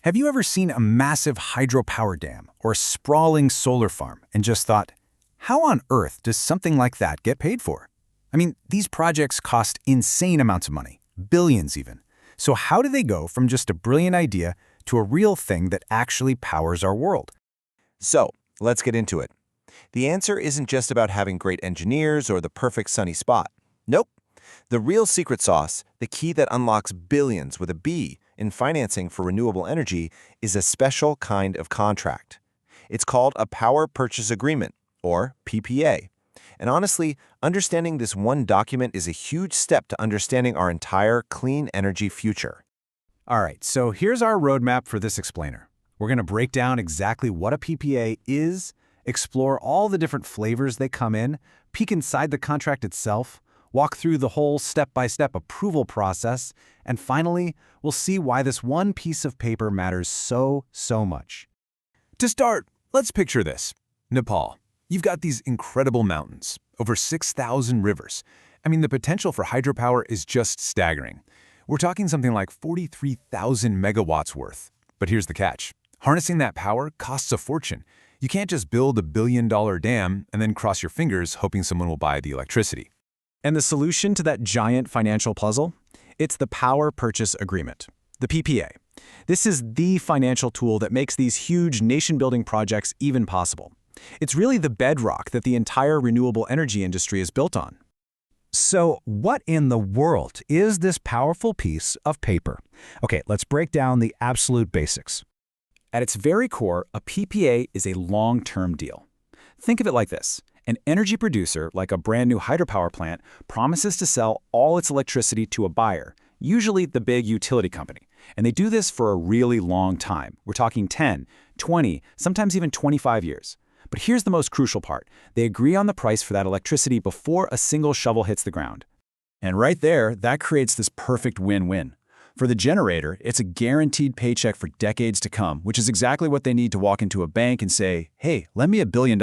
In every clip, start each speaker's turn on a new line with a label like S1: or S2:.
S1: Have you ever seen a massive hydropower dam or a sprawling solar farm and just thought, how on earth does something like that get paid for? I mean, these projects cost insane amounts of money, billions even. So how do they go from just a brilliant idea to a real thing that actually powers our world?
S2: So, let's get into it. The answer isn't just about having great engineers or the perfect sunny spot. Nope. The real secret sauce, the key that unlocks billions with a B in financing for renewable energy, is a special kind of contract. It's called a Power Purchase Agreement, or PPA. And honestly, understanding this one document is a huge step to understanding our entire clean energy future.
S1: All right, so here's our roadmap for this explainer. We're going to break down exactly what a PPA is, explore all the different flavors they come in, peek inside the contract itself, walk through the whole step-by-step approval process, and finally, we'll see why this one piece of paper matters so much. To start, let's picture this. Nepal. You've got these incredible mountains, over 6,000 rivers. I mean, the potential for hydropower is just staggering. We're talking something like 43,000 megawatts worth. But here's the catch. Harnessing that power costs a fortune. You can't just build a billion-dollar dam and then cross your fingers hoping someone will buy the electricity.
S3: And the solution to that giant financial puzzle? It's the Power Purchase Agreement, the PPA. This is the financial tool that makes these huge nation-building projects even possible. It's really the bedrock that the entire renewable energy industry is built on.
S4: So what in the world is this powerful piece of paper? Okay, let's break down the absolute basics.
S3: At its very core, a PPA is a long-term deal. Think of it like this. An energy producer, like a brand new hydropower plant, promises to sell all its electricity to a buyer, usually the big utility company. And they do this for a really long time. We're talking 10, 20, sometimes even 25 years. But here's the most crucial part. They agree on the price for that electricity before a single shovel hits the ground. And right there, that creates this perfect win-win. For the generator, it's a guaranteed paycheck for decades to come, which is exactly what they need to walk into a bank and say, hey, lend me $1 billion.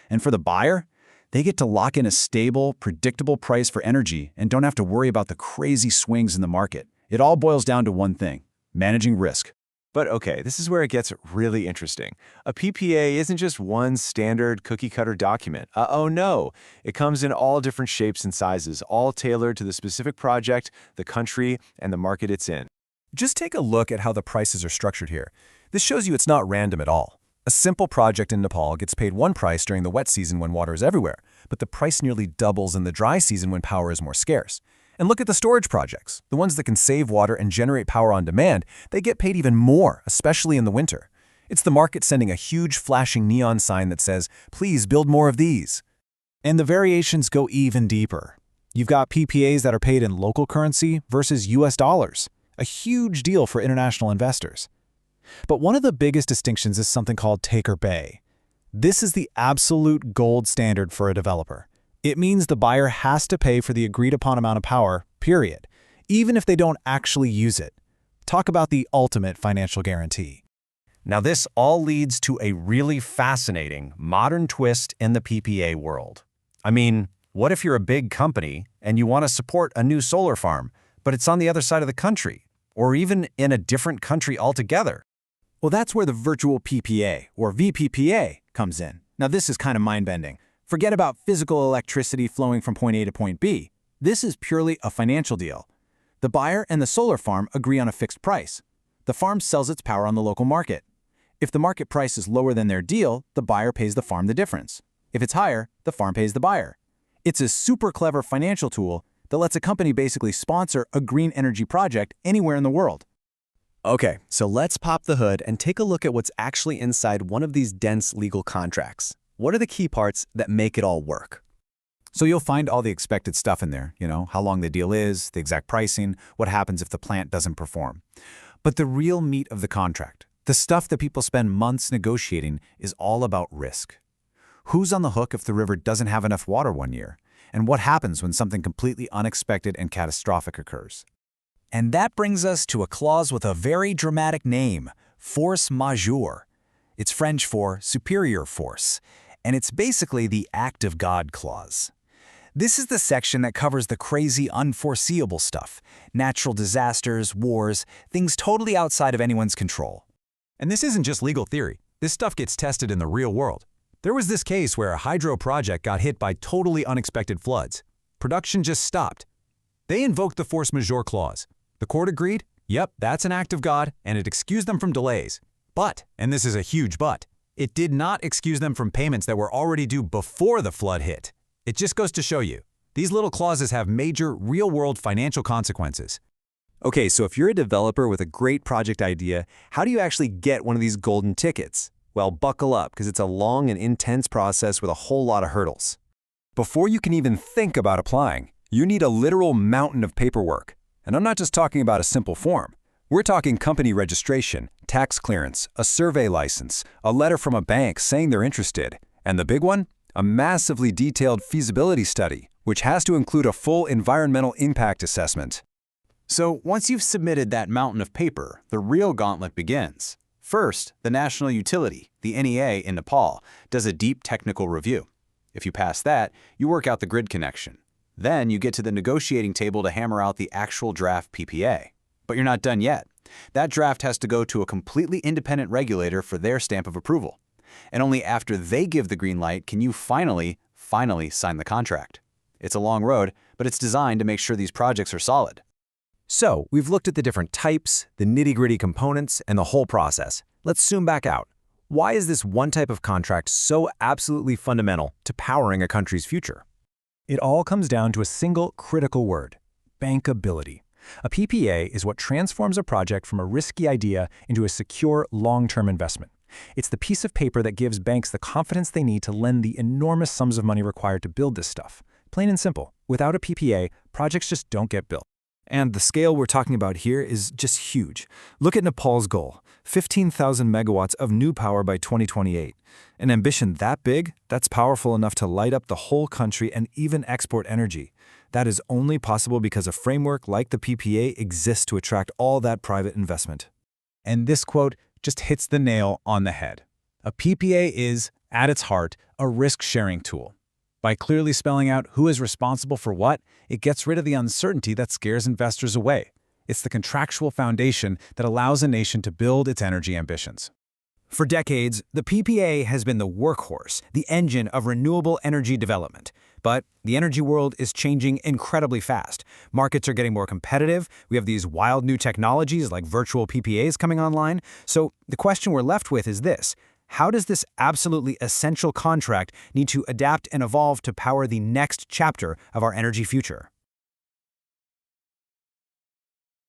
S3: And for the buyer, they get to lock in a stable, predictable price for energy and don't have to worry about the crazy swings in the market. It all boils down to one thing: managing risk.
S2: But okay, this is where it gets really interesting. A PPA isn't just one standard cookie-cutter document. Oh no, it comes in all different shapes and sizes, all tailored to the specific project, the country, and the market it's in.
S1: Just take a look at how the prices are structured here. This shows you it's not random at all. A simple project in Nepal gets paid one price during the wet season when water is everywhere, but the price nearly doubles in the dry season when power is more scarce. And look at the storage projects. The ones that can save water and generate power on demand, they get paid even more, especially in the winter. It's the market sending a huge flashing neon sign that says, please build more of these.
S4: And the variations go even deeper. You've got PPAs that are paid in local currency versus US dollars, a huge deal for international investors. But one of the biggest distinctions is something called take or pay. This is the absolute gold standard for a developer. It means the buyer has to pay for the agreed-upon amount of power, period, even if they don't actually use it. Talk about the ultimate financial guarantee.
S5: Now this all leads to a really fascinating modern twist in the PPA world. I mean, what if you're a big company and you want to support a new solar farm, but it's on the other side of the country, or even in a different country altogether?
S4: Well, that's where the virtual PPA, or VPPA, comes in. Now this is kind of mind-bending. Forget about physical electricity flowing from point A to point B. This is purely a financial deal. The buyer and the solar farm agree on a fixed price. The farm sells its power on the local market. If the market price is lower than their deal, the buyer pays the farm the difference. If it's higher, the farm pays the buyer. It's a super clever financial tool that lets a company basically sponsor a green energy project anywhere in the world.
S3: Okay, so let's pop the hood and take a look at what's actually inside one of these dense legal contracts. What are the key parts that make it all work?
S1: So you'll find all the expected stuff in there, how long the deal is, the exact pricing, what happens if the plant doesn't perform. But the real meat of the contract, the stuff that people spend months negotiating, is all about risk. Who's on the hook if the river doesn't have enough water one year? And what happens when something completely unexpected and catastrophic occurs?
S4: And that brings us to a clause with a very dramatic name, force majeure. It's French for superior force, and it's basically the act of God clause.
S1: This is the section that covers the crazy, unforeseeable stuff. Natural disasters, wars, things totally outside of anyone's control.
S3: And this isn't just legal theory. This stuff gets tested in the real world. There was this case where a hydro project got hit by totally unexpected floods. Production just stopped. They invoked the force majeure clause. The court agreed, yep, that's an act of God, and it excused them from delays. But, and this is a huge but, it did not excuse them from payments that were already due before the flood hit. It just goes to show you, these little clauses have major, real-world financial consequences.
S2: Okay, so if you're a developer with a great project idea, how do you actually get one of these golden tickets? Well, buckle up, because it's a long and intense process with a whole lot of hurdles. Before you can even think about applying, you need a literal mountain of paperwork. And I'm not just talking about a simple form. We're talking company registration, tax clearance, a survey license, a letter from a bank saying they're interested, and the big one? A massively detailed feasibility study, which has to include a full environmental impact assessment.
S1: So once you've submitted that mountain of paper, the real gauntlet begins. First, the national utility, the NEA in Nepal, does a deep technical review. If you pass that, you work out the grid connection. Then you get to the negotiating table to hammer out the actual draft PPA. But you're not done yet. That draft has to go to a completely independent regulator for their stamp of approval. And only after they give the green light can you finally sign the contract. It's a long road, but it's designed to make sure these projects are solid.
S2: So, we've looked at the different types, the nitty-gritty components, and the whole process. Let's zoom back out. Why is this one type of contract so absolutely fundamental to powering a country's future?
S3: It all comes down to a single critical word: bankability. A PPA is what transforms a project from a risky idea into a secure, long-term investment. It's the piece of paper that gives banks the confidence they need to lend the enormous sums of money required to build this stuff. Plain and simple, without a PPA, projects just don't get built.
S4: And the scale we're talking about here is just huge. Look at Nepal's goal, 15,000 megawatts of new power by 2028. An ambition that big, that's powerful enough to light up the whole country and even export energy. That is only possible because a framework like the PPA exists to attract all that private investment.
S1: And this quote just hits the nail on the head. A PPA is, at its heart, a risk-sharing tool. By clearly spelling out who is responsible for what, it gets rid of the uncertainty that scares investors away. It's the contractual foundation that allows a nation to build its energy ambitions.
S4: For decades, the PPA has been the workhorse, the engine of renewable energy development. But the energy world is changing incredibly fast. Markets are getting more competitive. We have these wild new technologies like virtual PPAs coming online. So the question we're left with is this: how does this absolutely essential contract need to adapt and evolve to power the next chapter of our energy future?